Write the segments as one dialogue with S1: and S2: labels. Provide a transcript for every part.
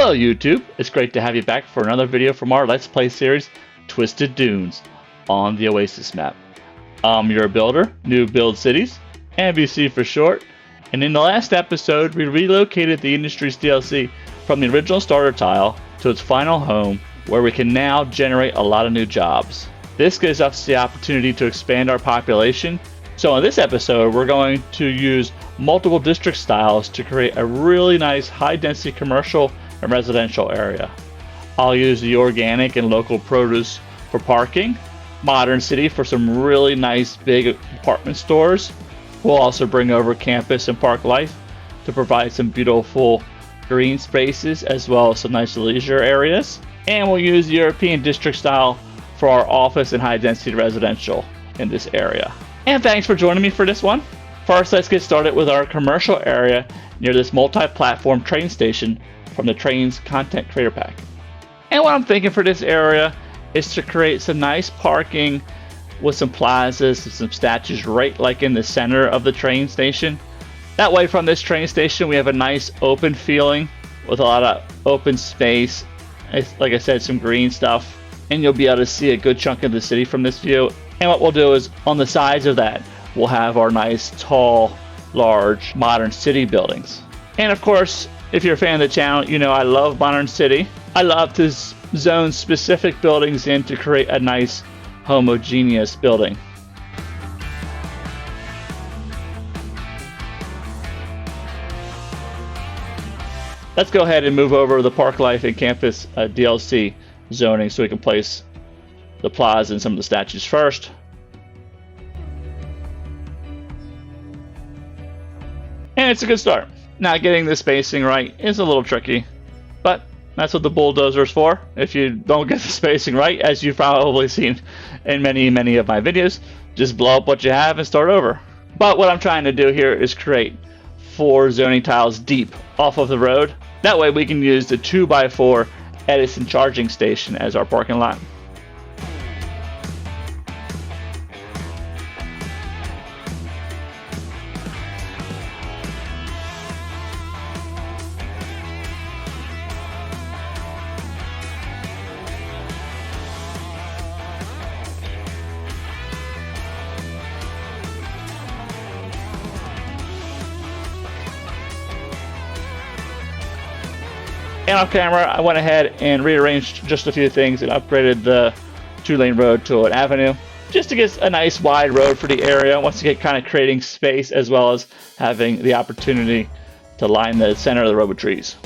S1: Hello YouTube, it's great to have you back for another video from our Let's Play series, Twisted Dunes, on the Oasis map. I'm your builder, New Build Cities, NBC for short, and in the last episode we relocated the Industries DLC from the original starter tile to its final home, where we can now generate a lot of new jobs. This gives us the opportunity to expand our population. So in this episode we're going to use multiple district styles to create a really nice high density commercial and residential area. I'll use the organic and local produce for parking, modern city for some really nice big apartment stores. We'll also bring over campus and park life to provide some beautiful green spaces as well as some nice leisure areas. And we'll use the European district style for our office and high density residential in this area. And thanks for joining me for this one. First, let's get started with our commercial area near this multi-platform train station from the Trains Content Creator Pack. And what I'm thinking for this area is to create some nice parking with some plazas and some statues right like in the center of the train station. That way from this train station we have a nice open feeling with a lot of open space, like I said, some green stuff, and you'll be able to see a good chunk of the city from this view. And what we'll do is on the sides of that we'll have our nice tall, large, modern city buildings. And of course, if you're a fan of the channel, you know I love modern city. I love to zone specific buildings in to create a nice homogeneous building. Let's go ahead and move over the Park Life and Campus DLC zoning so we can place the plaza and some of the statues first. And it's a good start. Now getting the spacing right is a little tricky, but that's what the bulldozer is for. If you don't get the spacing right, as you've probably seen in many of my videos, just blow up what you have and start over. But what I'm trying to do here is create 4 zoning tiles deep off of the road. That way we can use the 2x4 Edison charging station as our parking lot. And off camera, I went ahead and rearranged just a few things and upgraded the 2-lane road to an avenue, just to get a nice wide road for the area. Once again, kind of creating space as well as having the opportunity to line the center of the road with trees.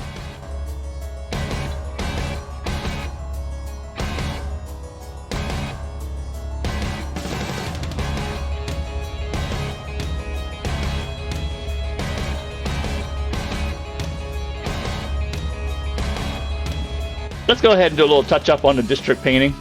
S1: Let's go ahead and do a little touch up on the district painting.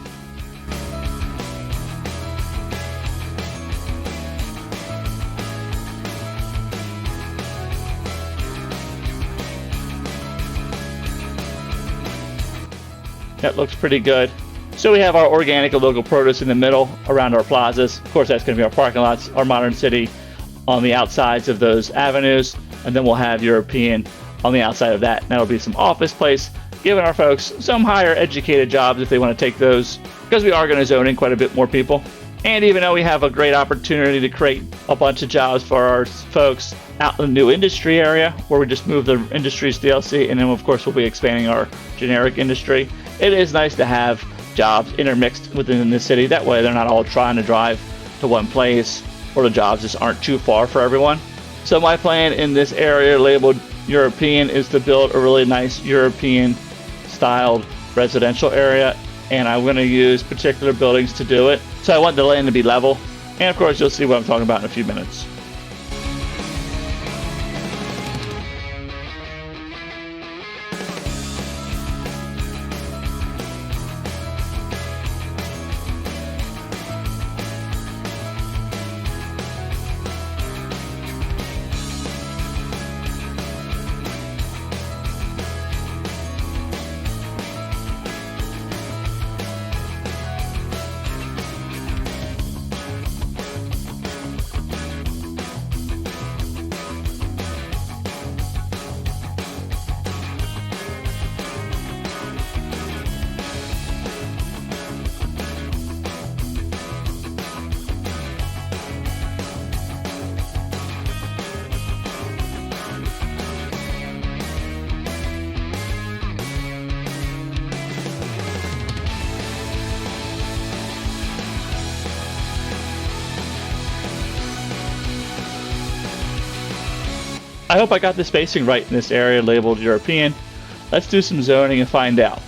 S1: That looks pretty good. So we have our organic and local produce in the middle around our plazas. Of course, that's going to be our parking lots, our modern city on the outsides of those avenues, and then we'll have European on the outside of that. And that'll be some office place, giving our folks some higher educated jobs if they want to take those, because we are going to zone in quite a bit more people. And even though we have a great opportunity to create a bunch of jobs for our folks out in the new industry area, where we just moved the Industries DLC, and then of course we'll be expanding our generic industry, it is nice to have jobs intermixed within the city. That way they're not all trying to drive to one place, or the jobs just aren't too far for everyone. So my plan in this area labeled European is to build a really nice European styled residential area, and I'm going to use particular buildings to do it. So I want the land to be level, and of course you'll see what I'm talking about in a few minutes. I hope I got the spacing right in this area labeled European. Let's do some zoning and find out.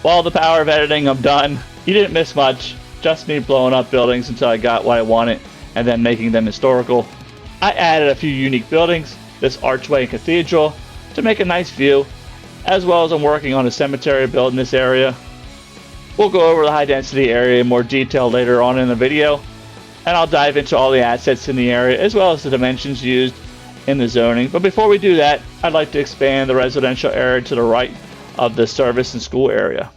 S1: Well, the power of editing, I'm done. You didn't miss much, just me blowing up buildings until I got what I wanted and then making them historical. I added a few unique buildings, this archway and cathedral, to make a nice view, as well as I'm working on a cemetery build in this area. We'll go over the high density area in more detail later on in the video, and I'll dive into all the assets in the area as well as the dimensions used in the zoning. But before we do that, I'd like to expand the residential area to the right of the service and school area.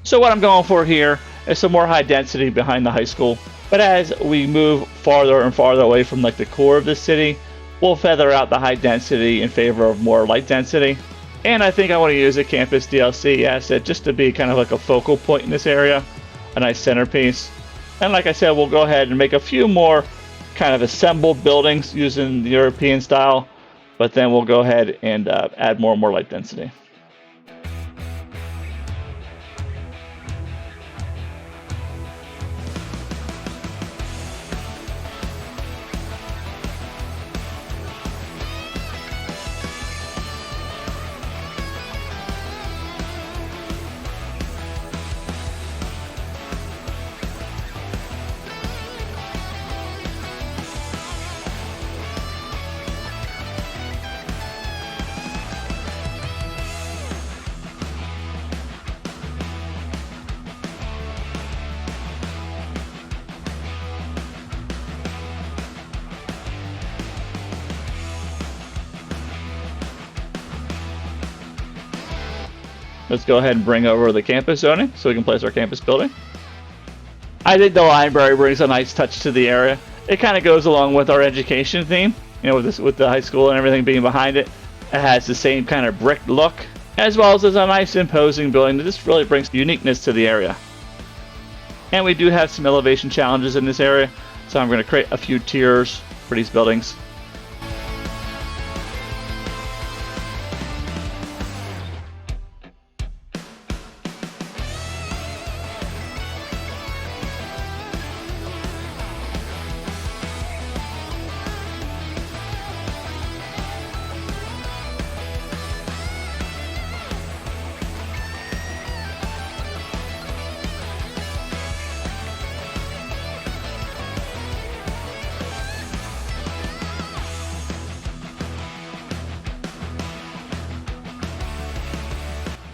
S1: So what I'm going for here is some more high density behind the high school. But as we move farther and farther away from like the core of the city, we'll feather out the high density in favor of more light density. And I think I want to use a campus DLC asset just to be kind of like a focal point in this area, a nice centerpiece. And like I said, we'll go ahead and make a few more kind of assembled buildings using the European style, but then we'll go ahead and add more and more light density. Let's go ahead and bring over the campus zoning so we can place our campus building. I think the library brings a nice touch to the area. It kind of goes along with our education theme, you know, with the high school and everything being behind it. It has the same kind of brick look, as well as a nice imposing building that just really brings uniqueness to the area. And we do have some elevation challenges in this area, so I'm going to create a few tiers for these buildings.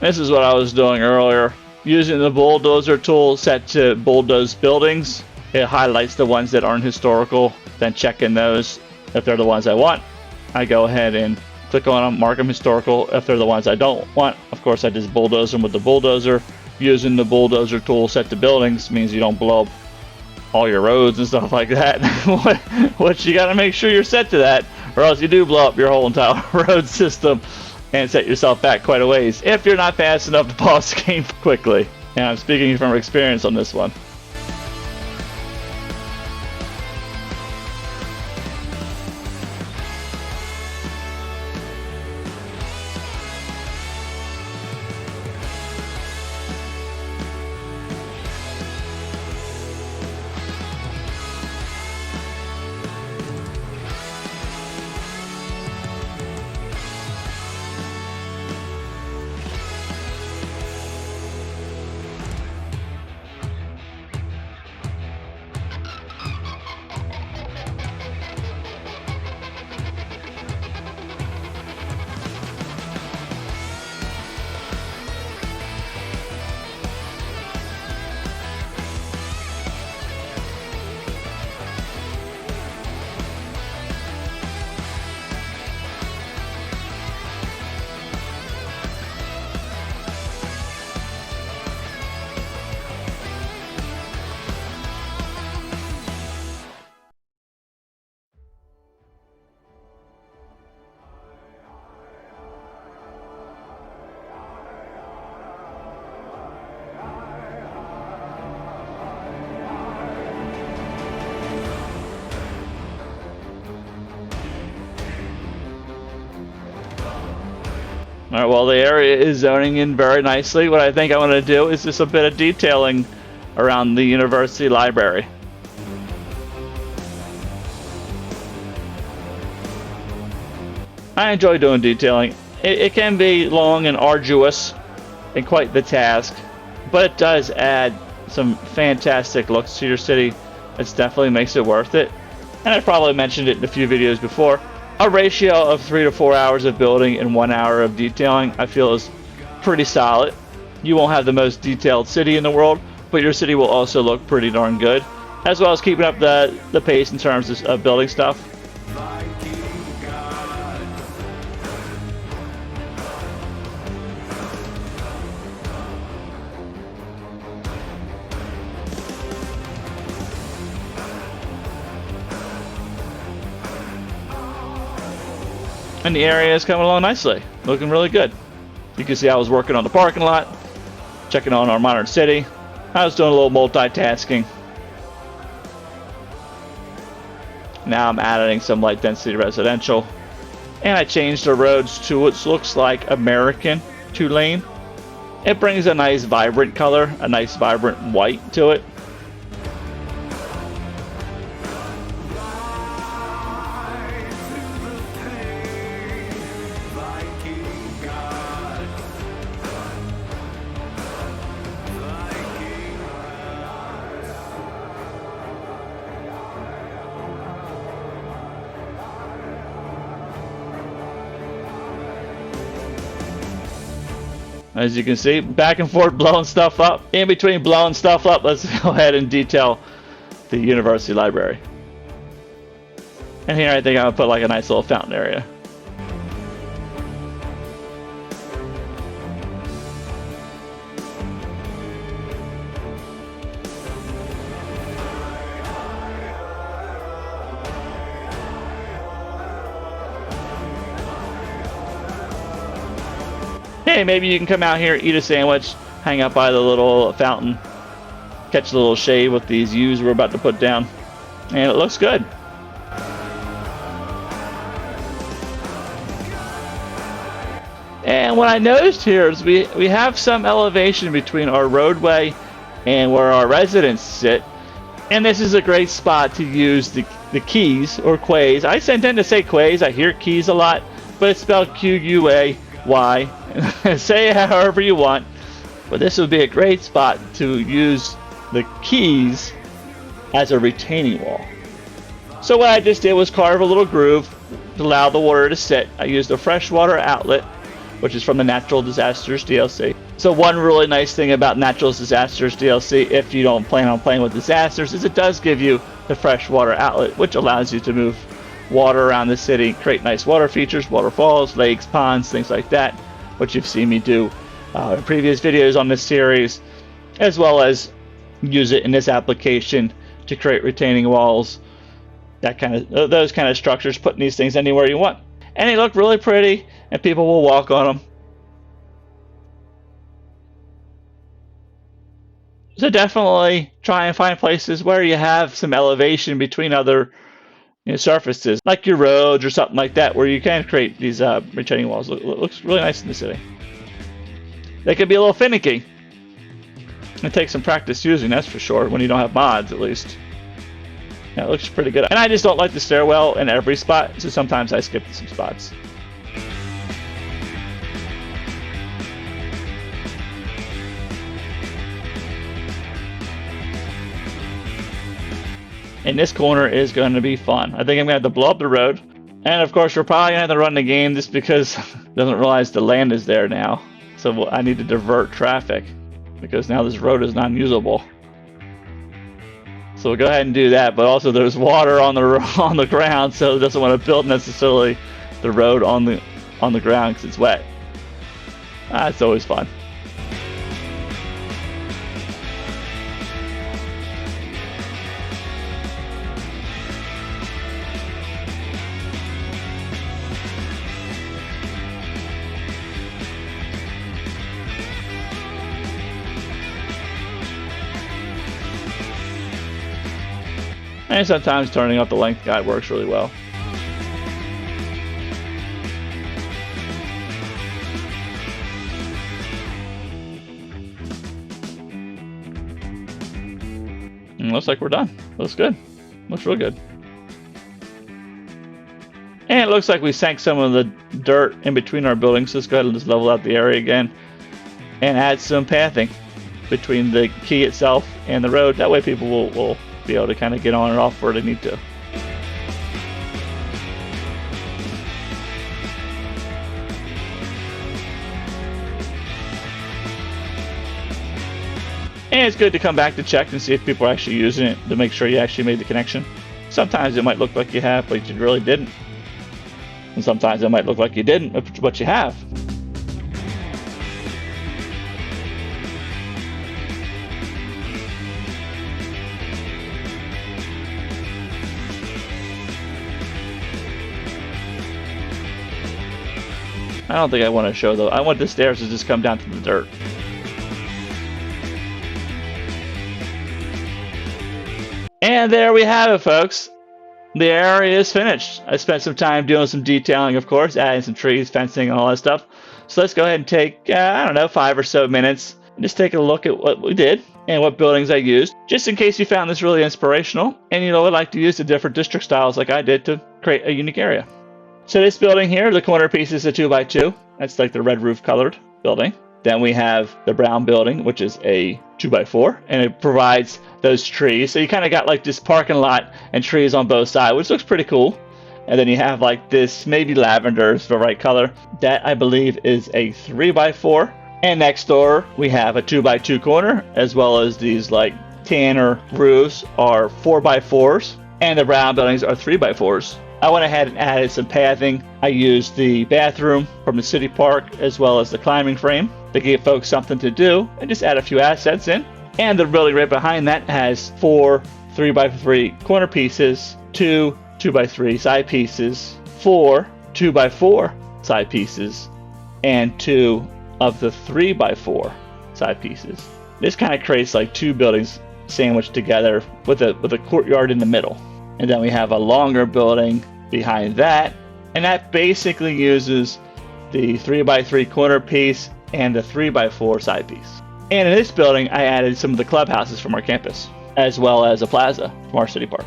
S1: This is what I was doing earlier. Using the bulldozer tool set to bulldoze buildings, it highlights the ones that aren't historical, then checking those. If they're the ones I want, I go ahead and click on them, mark them historical. If they're the ones I don't want, of course I just bulldoze them with the bulldozer. Using the bulldozer tool set to buildings means you don't blow up all your roads and stuff like that. Which you gotta make sure you're set to that, or else you do blow up your whole entire road system and set yourself back quite a ways if you're not fast enough to pause the game quickly. And I'm speaking from experience on this one. Alright, well, the area is zoning in very nicely. What I think I want to do is just a bit of detailing around the university library. I enjoy doing detailing. It can be long and arduous and quite the task, but it does add some fantastic looks to your city. It definitely makes it worth it. And I've probably mentioned it in a few videos before. A ratio of 3 to 4 hours of building and 1 hour of detailing, I feel, is pretty solid. You won't have the most detailed city in the world, but your city will also look pretty darn good, as well as keeping up the pace in terms of building stuff. And the area is coming along nicely, looking really good. You can see I was working on the parking lot, checking on our modern city. I was doing a little multitasking. Now I'm adding some light density residential. And I changed the roads to what looks like American 2-lane. It brings a nice vibrant color, a nice vibrant white to it. As you can see, back and forth blowing stuff up. In between blowing stuff up, let's go ahead and detail the university library. And here I think I'm going to put like a nice little fountain area. Hey, maybe you can come out here, eat a sandwich, hang out by the little fountain, catch a little shade with these U's we're about to put down, and it looks good. And what I noticed here is we have some elevation between our roadway and where our residents sit, and this is a great spot to use the keys or quays. I tend to say quays. I hear keys a lot, but it's spelled Q-U-A-Y. Say it however you want, but this would be a great spot to use the keys as a retaining wall. So what I just did was carve a little groove to allow the water to sit. I used a freshwater outlet, which is from the Natural Disasters DLC. So one really nice thing about Natural Disasters DLC, if you don't plan on playing with disasters, is it does give you the freshwater outlet, which allows you to move water around the city, create nice water features, waterfalls, lakes, ponds, things like that, which you've seen me do in previous videos on this series, as well as use it in this application to create retaining walls, those kind of structures, putting these things anywhere you want. And they look really pretty, and people will walk on them. So definitely try and find places where you have some elevation between other surfaces, like your roads or something like that, where you can create these retaining walls. Looks really nice in the city. They can be a little finicky. It takes some practice using, that's for sure, when you don't have mods, at least. Yeah, it looks pretty good. And I just don't like the stairwell in every spot, so sometimes I skip some spots. And this corner is going to be fun. I think I'm going to have to blow up the road. And of course, we're probably going to have to run the game just because it doesn't realize the land is there now. So I need to divert traffic because now this road is non-usable. So we'll go ahead and do that. But also there's water on the ground, so it doesn't want to build necessarily the road on the ground because it's wet. It's always fun. And sometimes turning up the length guide works really well. And looks like we're done. Looks good. Looks real good. And it looks like we sank some of the dirt in between our buildings. So let's go ahead and just level out the area again and add some pathing between the key itself and the road. That way people will be able to kind of get on and off where they need to. And it's good to come back to check and see if people are actually using it to make sure you actually made the connection. Sometimes it might look like you have, but you really didn't. And sometimes it might look like you didn't, but you have. I don't think I want to show though. I want the stairs to just come down to the dirt. And there we have it, folks. The area is finished. I spent some time doing some detailing, of course, adding some trees, fencing, and all that stuff. So let's go ahead and take, I don't know, 5 or so minutes and just take a look at what we did and what buildings I used, just in case you found this really inspirational and you would like to use the different district styles like I did to create a unique area. So this building here, the corner piece is a 2x2. That's like the red roof colored building. Then we have the brown building, which is a 2x4, and it provides those trees. So you kind of got like this parking lot and trees on both sides, which looks pretty cool. And then you have like this, maybe lavender is the right color. That I believe is a 3x4. And next door we have a 2x2 corner, as well as these like tanner roofs are 4x4s, and the brown buildings are 3x4s. I went ahead and added some pathing. I used the bathroom from the city park as well as the climbing frame to give folks something to do and just add a few assets in. And the building right behind that has 4 3x3 corner pieces, 2 2x3 side pieces, 4 2x4 side pieces, and 2 of the 3x4 side pieces. This kind of creates like 2 buildings sandwiched together with a courtyard in the middle. And then we have a longer building behind that, and that basically uses the 3x3 corner piece and the 3x4 side piece. And in this building, I added some of the clubhouses from our campus, as well as a plaza from our city park.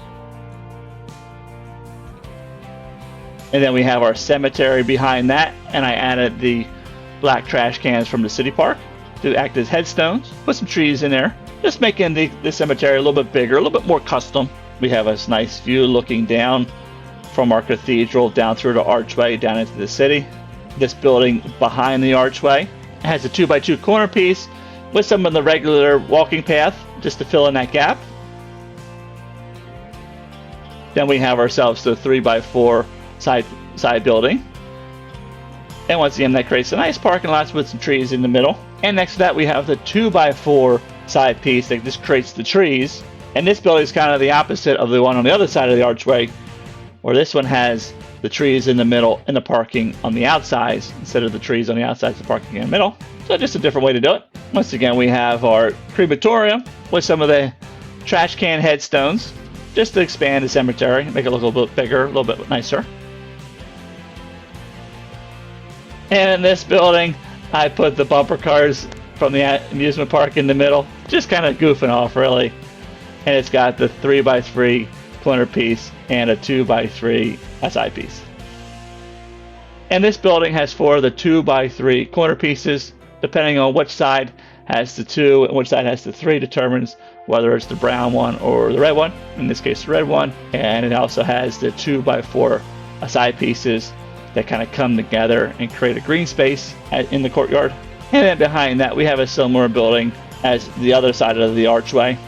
S1: And then we have our cemetery behind that, and I added the black trash cans from the city park to act as headstones. Put some trees in there, just making the cemetery a little bit bigger, a little bit more custom. We have a nice view looking down from our cathedral down through the archway down into the city. This building behind the archway has a 2x2 corner piece with some of the regular walking path just to fill in that gap. Then we have ourselves the 3x4 side building. And once again, that creates a nice parking lot with some trees in the middle. And next to that, we have the 2x4 side piece that just creates the trees. And this building is kind of the opposite of the one on the other side of the archway, where this one has the trees in the middle and the parking on the outsides instead of the trees on the outsides, the parking in the middle. So just a different way to do it. Once again, we have our crematorium with some of the trash can headstones just to expand the cemetery, make it look a little bit bigger, a little bit nicer. And in this building, I put the bumper cars from the amusement park in the middle, just kind of goofing off really. And it's got the 3x3 corner piece and a 2x3 side piece. And this building has 4 of the 2x3 corner pieces. Depending on which side has the 2 and which side has the 3 determines whether it's the brown one or the red one. In this case, the red one. And it also has the 2x4 side pieces that kind of come together and create a green space in the courtyard. And then behind that, we have a similar building as the other side of the archway.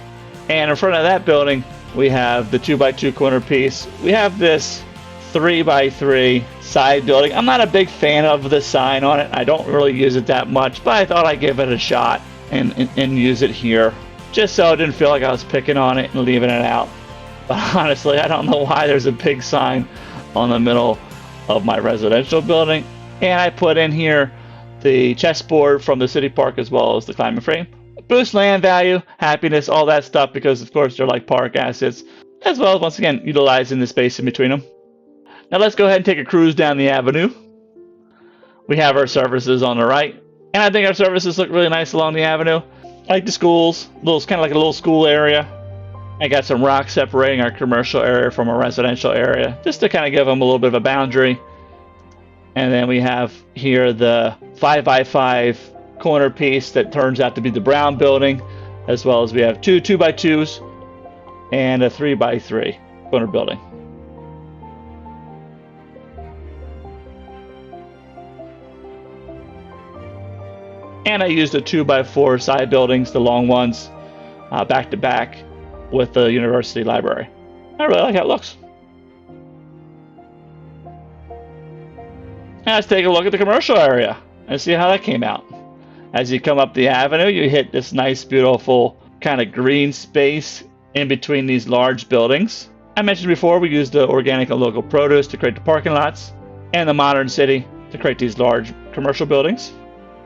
S1: And in front of that building, we have the 2x2 corner piece. We have this 3x3 side building. I'm not a big fan of the sign on it. I don't really use it that much, but I thought I'd give it a shot and use it here, just so I didn't feel like I was picking on it and leaving it out. But honestly, I don't know why there's a big sign on the middle of my residential building. And I put in here the chessboard from the city park as well as the climbing frame. Boost land value, happiness, all that stuff, because of course they're like park assets, as well as once again utilizing the space in between them. Now let's go ahead and take a cruise down the avenue. We have our services on the right, and I think our services look really nice along the avenue. I like the schools, kind of like a little school area. I got some rocks separating our commercial area from our residential area, just to kind of give them a little bit of a boundary. And then we have here the 5x5 corner piece that turns out to be the brown building, as well as we have two 2x2s and a 3x3 corner building. And I used the 2x4 side buildings, the long ones, back to back with the university library. I really like how it looks. Now let's take a look at the commercial area and see how that came out. As you come up the avenue, you hit this nice, beautiful kind of green space in between these large buildings. I mentioned before we used the organic and local produce to create the parking lots, and the modern city to create these large commercial buildings.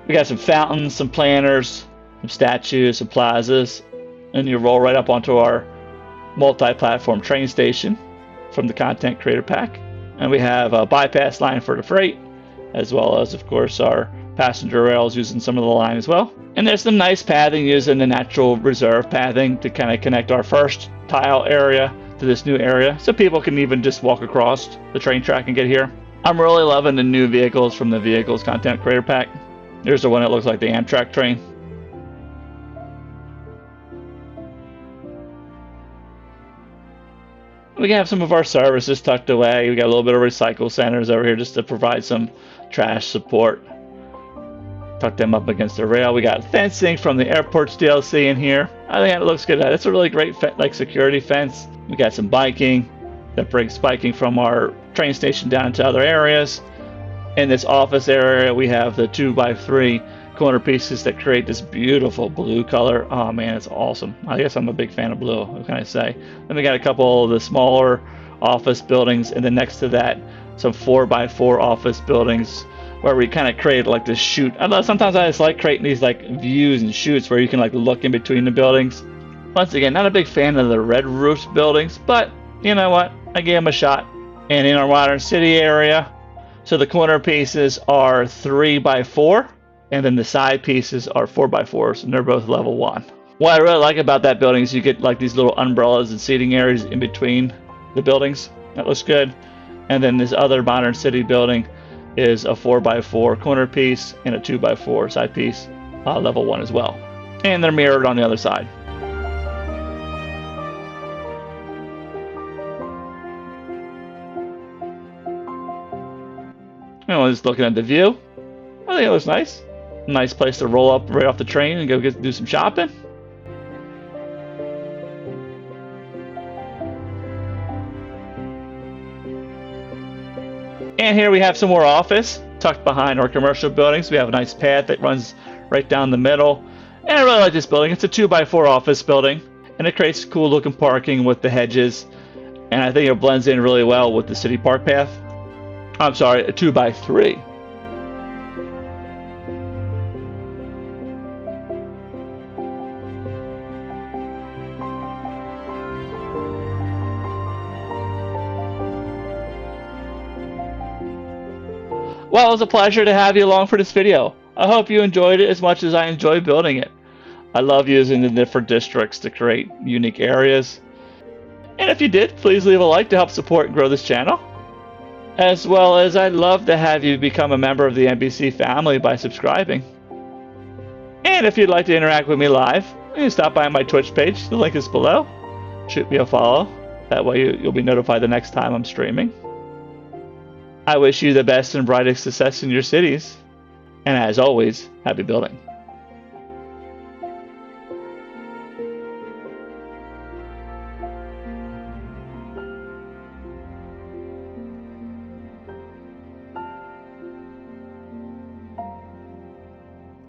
S1: We got some fountains, some planters, some statues, some plazas, and you roll right up onto our multi-platform train station from the Content Creator Pack. And we have a bypass line for the freight, as well as, of course, our passenger rails using some of the line as well. And there's some nice pathing using the natural reserve pathing to kind of connect our first tile area to this new area, so people can even just walk across the train track and get here. I'm really loving the new vehicles from the Vehicles Content Creator Pack. There's the one that looks like the Amtrak train. We have some of our services tucked away. We got a little bit of recycle centers over here just to provide some trash support. Tuck them up against the rail. We got fencing from the airport's DLC in here. I think it looks good. It's a really great security fence. We got some biking that brings biking from our train station down to other areas. In this office area, we have the 2x3 corner pieces that create this beautiful blue color. Oh man, it's awesome. I guess I'm a big fan of blue. What can I say? Then we got a couple of the smaller office buildings, and then next to that, some 4x4 office buildings where we kind of create like this chute. I know sometimes I just like creating these like views and chutes where you can like look in between the buildings. Once again, not a big fan of the red roofs buildings, but you know what? I gave them a shot. And in our modern city area, so the corner pieces are 3x4, and then the side pieces are 4x4s, and they're both level 1. What I really like about that building is you get like these little umbrellas and seating areas in between the buildings. That looks good. And then this other modern city building is a 4x4 corner piece and a 2x4 side piece, level 1 as well. And they're mirrored on the other side. Just looking at the view, I think it looks nice. Nice place to roll up right off the train and go do some shopping. And here we have some more office tucked behind our commercial buildings. We have a nice path that runs right down the middle. And I really like this building. It's a 2x4 office building, and it creates cool looking parking with the hedges. And I think it blends in really well with the city park path. I'm sorry, a 2x3. Well, it was a pleasure to have you along for this video. I hope you enjoyed it as much as I enjoyed building it. I love using the different districts to create unique areas. And if you did, please leave a like to help support and grow this channel. As well as I'd love to have you become a member of the NBC family by subscribing. And if you'd like to interact with me live, you can stop by my Twitch page. The link is below. Shoot me a follow. That way you'll be notified the next time I'm streaming. I wish you the best and brightest success in your cities. And as always, happy building.